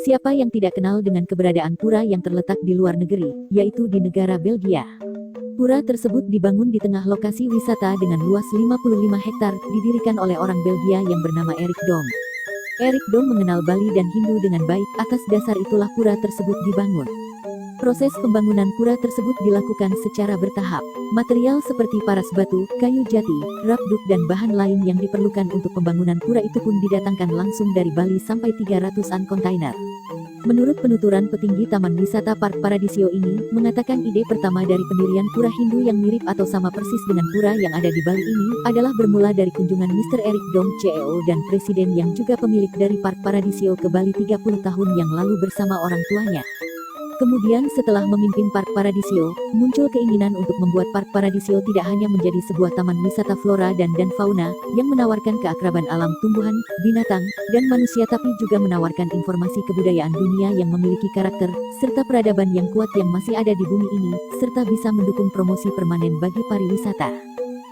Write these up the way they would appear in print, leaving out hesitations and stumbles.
Siapa yang tidak kenal dengan keberadaan pura yang terletak di luar negeri, yaitu di negara Belgia. Pura tersebut dibangun di tengah lokasi wisata dengan luas 55 hektar, didirikan oleh orang Belgia yang bernama Erik Dom. Erik Dom mengenal Bali dan Hindu dengan baik, atas dasar itulah pura tersebut dibangun. Proses pembangunan pura tersebut dilakukan secara bertahap. Material seperti paras batu, kayu jati, rabduk dan bahan lain yang diperlukan untuk pembangunan pura itu pun didatangkan langsung dari Bali sampai 300-an kontainer. Menurut penuturan petinggi Taman Wisata Park Paradisio ini, mengatakan ide pertama dari pendirian pura Hindu yang mirip atau sama persis dengan pura yang ada di Bali ini, adalah bermula dari kunjungan Mr. Erik Dom CEO dan Presiden yang juga pemilik dari Park Paradisio ke Bali 30 tahun yang lalu bersama orang tuanya. Kemudian setelah memimpin Park Paradisio, muncul keinginan untuk membuat Park Paradisio tidak hanya menjadi sebuah taman wisata flora dan fauna, yang menawarkan keakraban alam tumbuhan, binatang, dan manusia tapi juga menawarkan informasi kebudayaan dunia yang memiliki karakter, serta peradaban yang kuat yang masih ada di bumi ini, serta bisa mendukung promosi permanen bagi pariwisata.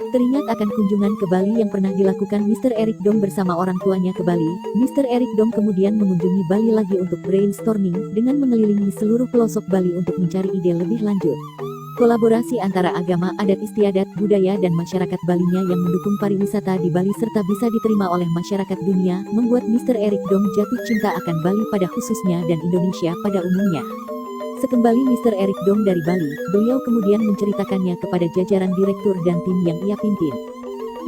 Teringat akan kunjungan ke Bali yang pernah dilakukan Mr. Erik Dom bersama orang tuanya ke Bali, Mr. Erik Dom kemudian mengunjungi Bali lagi untuk brainstorming dengan mengelilingi seluruh pelosok Bali untuk mencari ide lebih lanjut. Kolaborasi antara agama, adat istiadat, budaya dan masyarakat Balinya yang mendukung pariwisata di Bali serta bisa diterima oleh masyarakat dunia, membuat Mr. Erik Dom jatuh cinta akan Bali pada khususnya dan Indonesia pada umumnya. Sekembali Mr. Erik Dom dari Bali, beliau kemudian menceritakannya kepada jajaran direktur dan tim yang ia pimpin.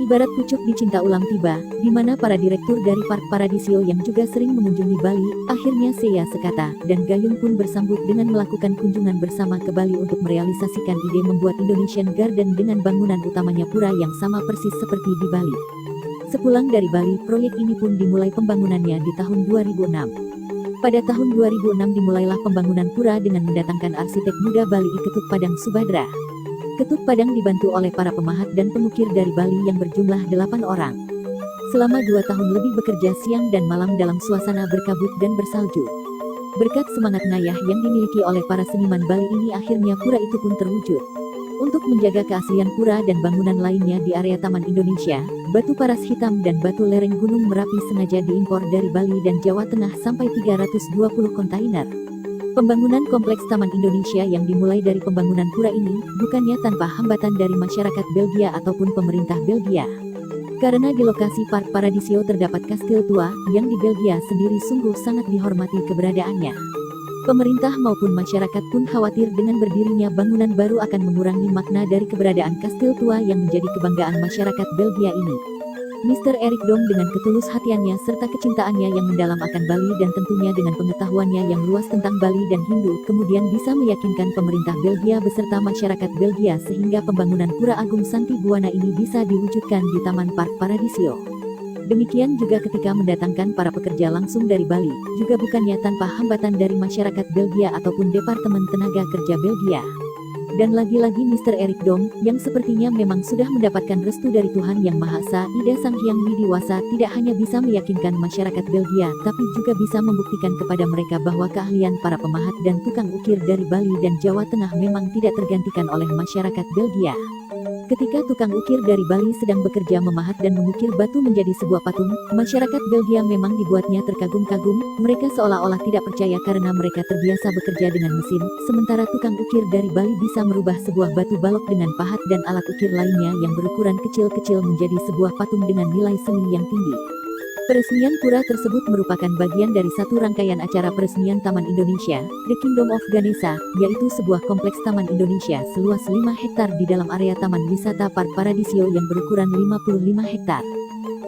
Ibarat pucuk dicinta ulang tiba, di mana para direktur dari Park Paradisio yang juga sering mengunjungi Bali, akhirnya seya sekata, dan gayung pun bersambut dengan melakukan kunjungan bersama ke Bali untuk merealisasikan ide membuat Indonesian Garden dengan bangunan utamanya pura yang sama persis seperti di Bali. Sepulang dari Bali, proyek ini pun dimulai pembangunannya di tahun 2006. Pada tahun 2006 dimulailah pembangunan pura dengan mendatangkan arsitek muda Bali Ketut Padang Subadra. Ketut Padang dibantu oleh para pemahat dan pengukir dari Bali yang berjumlah 8 orang. Selama 2 tahun lebih bekerja siang dan malam dalam suasana berkabut dan bersalju. Berkat semangat ngayah yang dimiliki oleh para seniman Bali ini akhirnya pura itu pun terwujud. Untuk menjaga keaslian pura dan bangunan lainnya di area Taman Indonesia, batu paras hitam dan batu lereng Gunung Merapi sengaja diimpor dari Bali dan Jawa Tengah sampai 320 kontainer. Pembangunan kompleks Taman Indonesia yang dimulai dari pembangunan pura ini, bukannya tanpa hambatan dari masyarakat Belgia ataupun pemerintah Belgia. Karena di lokasi Park Paradisio terdapat kastil tua, yang di Belgia sendiri sungguh sangat dihormati keberadaannya. Pemerintah maupun masyarakat pun khawatir dengan berdirinya bangunan baru akan mengurangi makna dari keberadaan kastil tua yang menjadi kebanggaan masyarakat Belgia ini. Mr. Erik Dom dengan ketulus hatiannya serta kecintaannya yang mendalam akan Bali dan tentunya dengan pengetahuannya yang luas tentang Bali dan Hindu, kemudian bisa meyakinkan pemerintah Belgia beserta masyarakat Belgia sehingga pembangunan Pura Agung Santi Buwana ini bisa diwujudkan di Taman Park Paradisio. Demikian juga ketika mendatangkan para pekerja langsung dari Bali, juga bukannya tanpa hambatan dari masyarakat Belgia ataupun Departemen Tenaga Kerja Belgia. Dan lagi-lagi Mr. Erik Dom, yang sepertinya memang sudah mendapatkan restu dari Tuhan Yang Maha Esa, Ida Sang Hyang Widiwasa, tidak hanya bisa meyakinkan masyarakat Belgia, tapi juga bisa membuktikan kepada mereka bahwa keahlian para pemahat dan tukang ukir dari Bali dan Jawa Tengah memang tidak tergantikan oleh masyarakat Belgia. Ketika tukang ukir dari Bali sedang bekerja memahat dan mengukir batu menjadi sebuah patung, masyarakat Belgia memang dibuatnya terkagum-kagum, mereka seolah-olah tidak percaya karena mereka terbiasa bekerja dengan mesin, sementara tukang ukir dari Bali bisa merubah sebuah batu balok dengan pahat dan alat ukir lainnya yang berukuran kecil-kecil menjadi sebuah patung dengan nilai seni yang tinggi. Peresmian pura tersebut merupakan bagian dari satu rangkaian acara peresmian Taman Indonesia, The Kingdom of Ganesha, yaitu sebuah kompleks Taman Indonesia seluas 5 hektar di dalam area Taman Wisata Park Paradisio yang berukuran 55 hektar.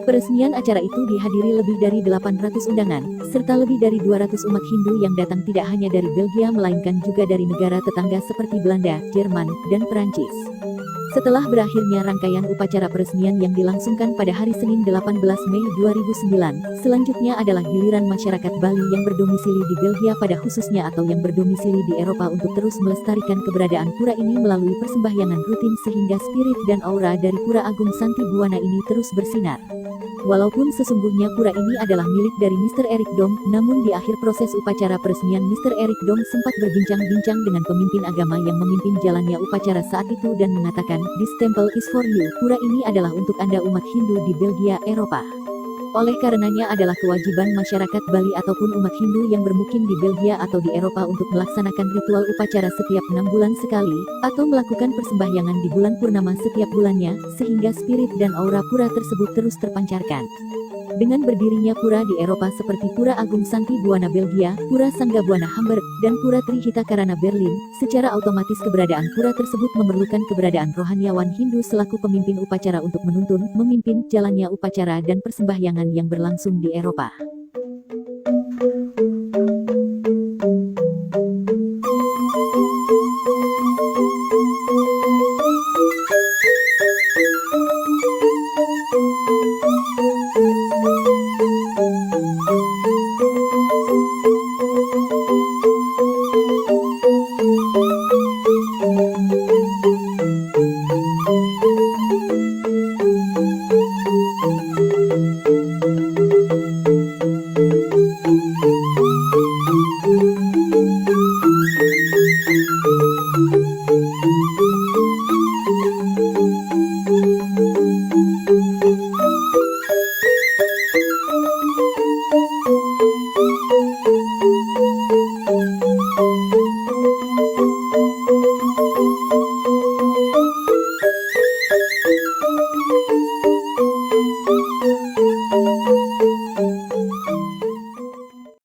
Peresmian acara itu dihadiri lebih dari 800 undangan, serta lebih dari 200 umat Hindu yang datang tidak hanya dari Belgia melainkan juga dari negara tetangga seperti Belanda, Jerman, dan Perancis. Setelah berakhirnya rangkaian upacara peresmian yang dilangsungkan pada hari Senin 18 Mei 2009, selanjutnya adalah giliran masyarakat Bali yang berdomisili di Belgia pada khususnya atau yang berdomisili di Eropa untuk terus melestarikan keberadaan pura ini melalui persembahyangan rutin sehingga spirit dan aura dari Pura Agung Santi Buwana ini terus bersinar. Walaupun sesungguhnya pura ini adalah milik dari Mr. Erik Dom, namun di akhir proses upacara peresmian Mr. Erik Dom sempat berbincang-bincang dengan pemimpin agama yang memimpin jalannya upacara saat itu dan mengatakan, "This temple is for you, pura ini adalah untuk Anda umat Hindu di Belgia, Eropa." Oleh karenanya adalah kewajiban masyarakat Bali ataupun umat Hindu yang bermukim di Belgia atau di Eropa untuk melaksanakan ritual upacara setiap 6 bulan sekali, atau melakukan persembahyangan di bulan purnama setiap bulannya, sehingga spirit dan aura pura tersebut terus terpancarkan. Dengan berdirinya pura di Eropa seperti Pura Agung Santi Buana Belgia, Pura Sangga Buana Hamburg, dan Pura Trihita Karana Berlin, secara otomatis keberadaan pura tersebut memerlukan keberadaan rohaniawan Hindu selaku pemimpin upacara untuk menuntun, memimpin jalannya upacara dan persembahyangan yang berlangsung di Eropa.